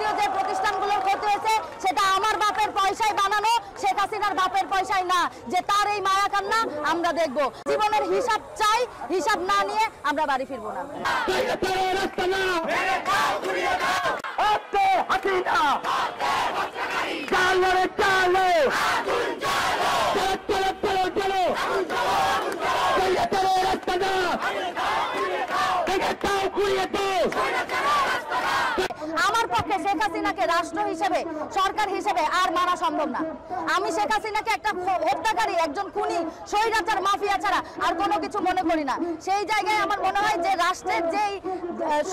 রাষ্ট্রীয় যে প্রতিষ্ঠানগুলোর ক্ষতি হয়েছে সেটা আমার বাপের পয়সায় বানানো, শেখ হাসিনার বাপের পয়সায় না, যে তার এই মায়া কান্না আমরা দেখব। জীবনের হিসাব চাই, হিসাব না নিয়ে আমরা বাড়ি ফিরবো না। আমার পক্ষে শেখ হাসিনাকে রাষ্ট্র হিসেবে, সরকার হিসেবে আর মানা সম্ভব না। আমি শেখ হাসিনাকে একটা হত্যাকারী, একজন খুনি, স্বৈরাচার, মাফিয়া ছাড়া আর কোনো কিছু মনে করি না। সেই জায়গায় আমার মনে হয় যে রাষ্ট্রের যেই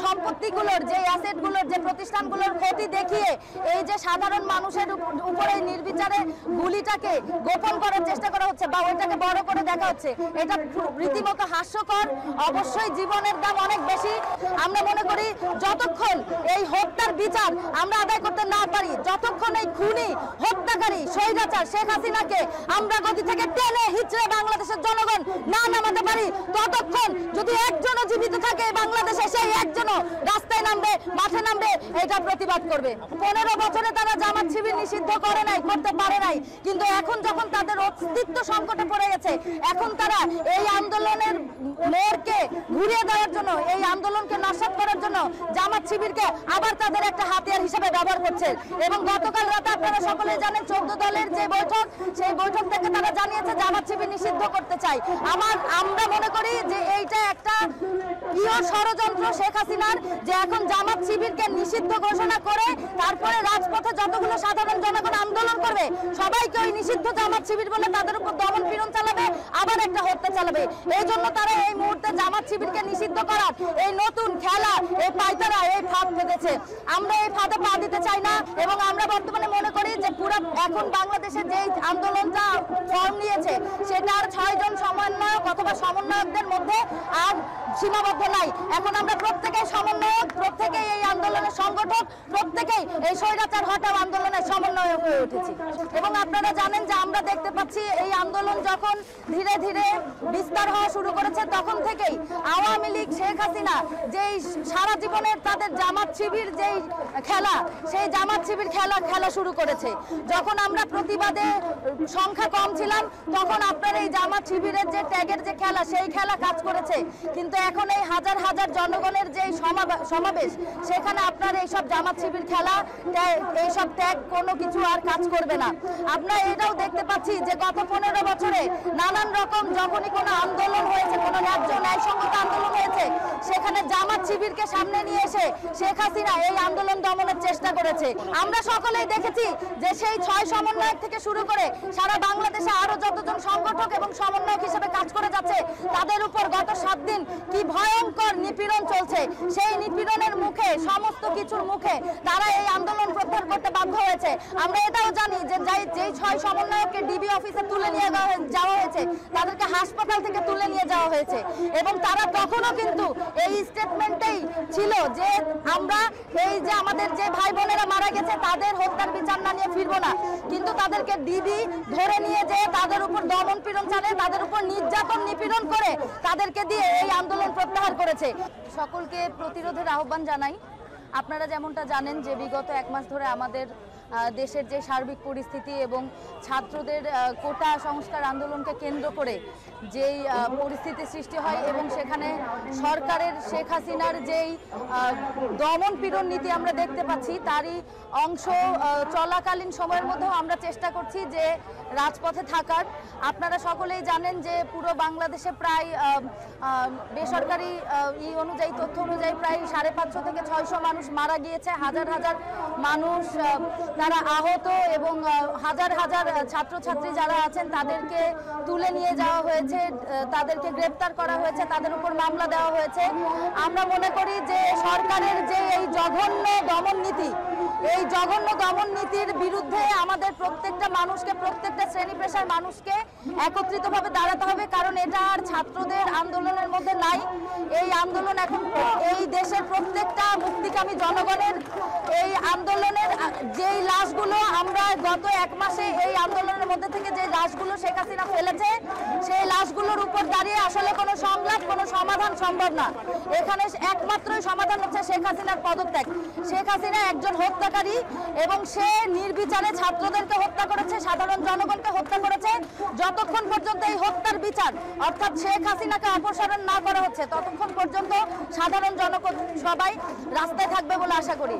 সম্পত্তিগুলোর, যে অ্যাসেটগুলোর, যে প্রতিষ্ঠানগুলোর ক্ষতি দেখিয়ে এই যে সাধারণ মানুষের উপরে নির্বিচারে গুলিটাকে গোপন করার চেষ্টা করা হচ্ছে বা ওইটাকে বড় করে দেখা হচ্ছে, এটা রীতিমতো হাস্যকর। অবশ্যই জীবনের দাম অনেক বেশি। আমরা মনে করি যতক্ষণ এই হত্যার বিচার আমরা আদায় করতে না পারি, যতক্ষণ এই খুনি, হত্যাকারী, স্বৈরাচার শেখ হাসিনাকে আমরা গদি থেকে টেনে হিচড়ে বাংলাদেশের জনগণ না নামাতে পারি, ততক্ষণ যদি একজনও জীবিত থাকে বাংলাদেশে, সেই একজনও রাস্তায় নামবে, মাঠে নামবে, এটা প্রতিবাদ করবে। 15 বছরে তারা জামাত শিবির নিষিদ্ধ করে নাই, করতে পারে নাই, কিন্তু এখন যখন তাদের অস্তিত্ব সংকটে পড়ে গেছে, এখন তারা এই আন্দোলনের মোড়কে ঘুরিয়ে দেওয়ার জন্য, এই আন্দোলনকে নস্যাৎ করার জন্য জামাত শিবিরকে আবার তাদের একটা হাতিয়ার হিসেবে ব্যবহার করছে। এবং গতকাল রাতে আপনারা সকলে জানেন 14 দলের যে বৈঠক, সেই বৈঠক থেকে তারা জানিয়েছে জামাত শিবির নিষিদ্ধ করতে চায়। আমরা মনে করি যে এইটা একটা প্রিয় ষড়যন্ত্র শেখ হাসিনার, যে এখন জামাত শিবিরকে নিষিদ্ধ ঘোষণা করে তারপরে রাজপথে যতগুলো সাধারণ জনগণ আন্দোলন করবে সবাইকে ওই নিষিদ্ধ জামাত শিবির বলে তাদের উপর দমন পীড়ন চালাবে, আবার একটা হত্যা চালাবে। এই জন্য তারা এই মুহূর্তে জামাত শিবিরকে নিষিদ্ধ করার এই নতুন খেলা, এই পায়তারা, এই ফাঁদ পেতেছে। আমরা এই ফাঁদে পা দিতে চাই না। এবং আমরা বর্তমানে মনে করি যে পুরো এখন বাংলাদেশে যে আন্দোলনটা ফর্ম নিয়েছে সেটার 6 জন সমন্বয়ক অথবা সমন্বয়কদের মধ্যে আর সীমাবদ্ধ নাই। এখন আমরা প্রত্যেকেই সমন্বয়ক, প্রত্যেকেই এই আন্দোলনের সংগঠক, প্রত্যেকেই এই স্বৈরাচার হটাও আন্দোলনের সমন্বয়ক হয়ে উঠেছি। এবং আপনারা জানেন যে আমরা দেখতে পাচ্ছি এই আন্দোলন যখন ধীরে ধীরে বিস্তার হওয়া শুরু করেছে, তখন থেকেই আওয়ামী লীগ, শেখ হাসিনা যেই সারা জীবনের তাদের জামাত শিবির যেই খেলা, সেই জামাত শিবির খেলা শুরু করেছে। যখন আমরা প্রতিবাদে সংখ্যা কম ছিলাম, তখন আপনার এই জামাত শিবিরের যে ট্যাগের যে খেলা, সেই খেলা কাজ করেছে। কিন্তু এখন এই হাজার হাজার জনগণের যে সমাবেশ, সেখানে আপনার এইসব জামাত শিবির খেলা, এইসব ট্যাগ কোনো কিছু আর কাজ করবে না। আমরা এটাও দেখতে পাচ্ছি যে গত 15 বছরে নানান রকম যখনই কোনো আন্দোলন হয়েছে, কোনো ন্যায্য ন্যায়সঙ্গত আন্দোলন হয়েছে, সেখানে জামাত শিবিরকে সামনে নিয়ে এসে শেখ হাসিনা এই আন্দোলন দমনের চেষ্টা করেছে। আমরা সকলেই দেখেছি যে সেই 6 সমন্বয়ক থেকে শুরু করে সারা বাংলাদেশে আরো যতজন সংগঠক এবং সমন্বয়ক হিসেবে কাজ করে যাচ্ছে, তাদের উপর গত 7 দিন কি ভয়ঙ্কর নিপীড়ন চলছে। সেই নিপীড়নের মুখে, সমস্ত কিছুর মুখে তারা এই আন্দোলন প্রত্যাহার করতে বাধ্য হয়েছে। আমরা এটাও জানি যে যেই 6 সমন্বয়ককে ডিবি অফিসে তুলে নিয়ে যাওয়া হয়েছে, তাদেরকে হাসপাতাল থেকে তুলে নিয়ে যাওয়া হয়েছে। এবং তারা তখনও কিন্তু এই স্টেটমেন্টেই ছিল যে আমরা এই যে আমাদের যে ভাই বোনেরা মারা গেছে তাদের হত্যার বিচার না নিয়ে ফিরবো না। কিন্তু তাদেরকে ডিবি ধরে নিয়ে যেয়ে তাদের উপর দমন পীড়ন চালিয়ে, তাদের উপর নির্যাতন নিপীড়ন করে তাদেরকে দিয়ে এই আন্দোলন প্রত্যাহার করেছে। সকলকে প্রতিরোধের আহ্বান জানাই। আপনারা যেমনটা জানেন যে বিগত 1 মাস ধরে আমাদের দেশের যে সার্বিক পরিস্থিতি এবং ছাত্রদের কোটা সংস্কার আন্দোলনকে কেন্দ্র করে যেই পরিস্থিতি সৃষ্টি হয় এবং সেখানে সরকারের শেখ হাসিনার যেই দমন পীড়ন নীতি আমরা দেখতে পাচ্ছি, তারই অংশ চলাকালীন সময়ের মধ্যেও আমরা চেষ্টা করছি যে রাজপথে থাকার। আপনারা সকলেই জানেন যে পুরো বাংলাদেশে প্রায় বেসরকারি অনুযায়ী, তথ্য অনুযায়ী প্রায় 550 থেকে 600 মানুষ মারা গিয়েছে, হাজার হাজার মানুষ তারা আহত এবং হাজার হাজার ছাত্রছাত্রী যারা আছেন তাদেরকে তুলে নিয়ে যাওয়া হয়েছে, তাদেরকে গ্রেপ্তার করা হয়েছে, তাদের উপর মামলা দেওয়া হয়েছে। আমরা মনে করি যে সরকারের যে এই জঘন্য দমন নীতি, এই জঘন্য দমন নীতির বিরুদ্ধে আমাদের প্রত্যেকটা মানুষকে, প্রত্যেকটা শ্রেণী পেশার মানুষকে একত্রিতভাবে দাঁড়াতে হবে। কারণ এটা আর ছাত্রদের আন্দোলনের মধ্যে নাই। এই আন্দোলন এখন এই দেশের প্রত্যেকটা মুক্তিকামী জনগণের এই আন্দোলনের যেই লাশগুলো আমরা গত 1 মাসে এই আন্দোলনের মধ্যে থেকে যে লাশগুলো শেখ হাসিনা ফেলেছে, সেই লাশগুলোর উপর দাঁড়িয়ে আসলে কোনো সংলাপ, কোনো সমাধান সম্ভব না। এখানে একমাত্রই সমাধান হচ্ছে শেখ হাসিনার পদত্যাগ। শেখ হাসিনা একজন হত্যাকারী এবং সে নির্বিচারে ছাত্রদেরকে হত্যা করেছে, সাধারণ জনগণকে হত্যা করেছে। যতক্ষণ পর্যন্ত এই হত্যার বিচার অর্থাৎ শেখ হাসিনাকে অপসারণ না করা হচ্ছে, ততক্ষণ পর্যন্ত সাধারণ জনগণ সবাই রাস্তায় থাকবে বলে আশা করি।